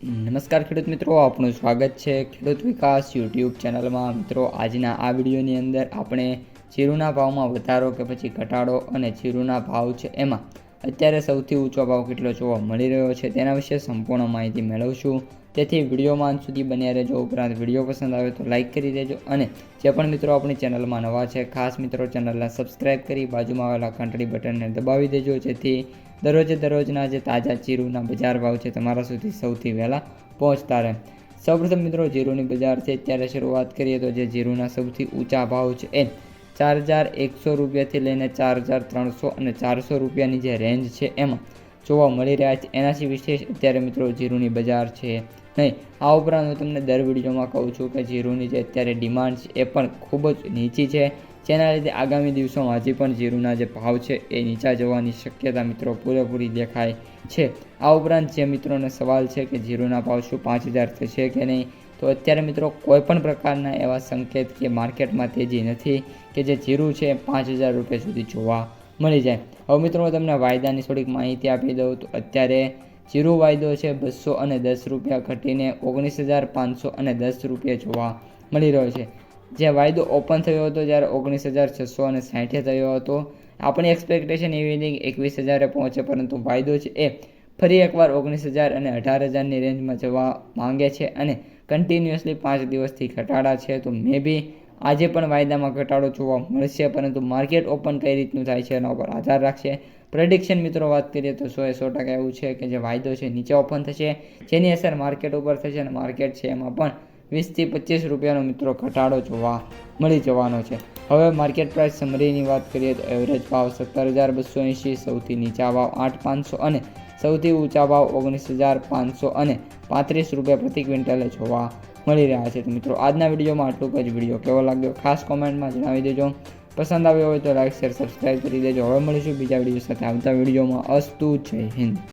નમસ્કાર ખેડૂત મિત્રો, આપનું સ્વાગત છે ખેડૂત વિકાસ યુટ્યુબ ચેનલમાં। મિત્રો, આજના આ વિડીયોની અંદર આપણે જીરુના ભાવમાં વધારો કે પછી ઘટાડો અને જીરુના ભાવ છે એમાં અત્યારે સૌથી ઊંચો ભાવ કેટલો જોવા મળી રહ્યો છે તેના વિશે સંપૂર્ણ માહિતી મેળવશું। તેથી વિડીયોમાં અંત સુધી બન્યા રહેજો। ઉપરાંત વિડીયો પસંદ આવે તો લાઇક કરી દેજો અને જે પણ મિત્રો આપણી ચેનલમાં નવા છે ખાસ મિત્રો ચેનલને સબસ્ક્રાઈબ કરી બાજુમાં આવેલા ઘંટડી બટનને દબાવી દેજો, જેથી દરરોજના જે તાજા જીરુના બજાર ભાવ છે તમારા સુધી સૌથી વહેલા પહોંચતા રહે। સૌપ્રથમ મિત્રો જીરુની બજાર છે અત્યારે શરૂઆત કરીએ તો જે જીરુના સૌથી ઊંચા ભાવ છે એ 4100 રૂપિયાથી લઈને 4300 અને 400 રૂપિયાની જે રેન્જ છે એમાં જોવા મળી રહ્યા છે। એનાથી વિશેષ અત્યારે મિત્રો જીરુની બજાર છે નહીં। આ ઉપરાંત હું તમને દર વિડીયોમાં કહું છું કે જીરુની જે અત્યારે ડિમાન્ડ છે એ પણ ખૂબ જ નીચી છે, જેના લીધે આગામી દિવસોમાં હજી પણ જીરુના જે ભાવ છે એ નીચા જવાની શક્યતા મિત્રો પૂરેપૂરી દેખાય છે। આ ઉપરાંત જે મિત્રોને સવાલ છે કે જીરુના ભાવ શું 5000 થશે કે નહીં, તો અત્યારે મિત્રો કોઈ પણ પ્રકારના એવા સંકેત કે માર્કેટમાં તેજી નથી કે જે જીરું છે 5000 રૂપિયા સુધી જોવા મળી જાય। હવે મિત્રો તમને વાયદાની થોડીક માહિતી આપી દઉં તો અત્યારે જીરું વાયદો છે 210 રૂપિયા ઘટીને 19510 રૂપિયા જોવા મળી રહ્યો છે। જે વાયદો ઓપન થયો હતો જ્યારે 19660 થયો હતો, આપણી એક્સપેક્ટેશન એવી હતી કે 21000 પહોંચે, પરંતુ વાયદો છે એ ફરી એકવાર 19000 અને 18000ની રેન્જમાં જવા માંગે છે અને કન્ટિન્યુઅસલી 5 દિવસથી ઘટાડા છે। તો મે બી આજે પણ વાયદામાં ઘટાડો જોવા મળશે, પરંતુ માર્કેટ ઓપન કઈ રીતનું થાય છે એના ઉપર આધાર રાખશે। પ્રેડિક્શન મિત્રો વાત કરીએ તો 100% એવું છે કે જે વાયદો છે નીચે ઓપન થશે, જેની અસર માર્કેટ ઉપર થશે અને માર્કેટ છે એમાં પણ 20 થી 25 રૂપિયાનો મિત્રો ઘટાડો જોવા મળી જવાનો છે। હવે માર્કેટ પ્રાઇસ સમરીની વાત કરીએ તો એવરેજ ભાવ 17280, સૌથી નીચા ભાવ 8500 અને સૌથી ઊંચા ભાવ 19500 અને 35 રૂપિયા પ્રતિ ક્વિન્ટલે જોવા મળી રહ્યા છે। તો મિત્રો આજના વિડીયોમાં આટલું જ। વિડીયો કેવો લાગ્યો ખાસ કોમેન્ટમાં જણાવી દેજો। પસંદ આવ્યો હોય તો લાઇક શેર સબસ્ક્રાઈબ કરી દેજો। હવે મળીશું બીજા વિડીયો સાથે આવતા વિડીયોમાં। અસ્તુ, જય હિન્દ।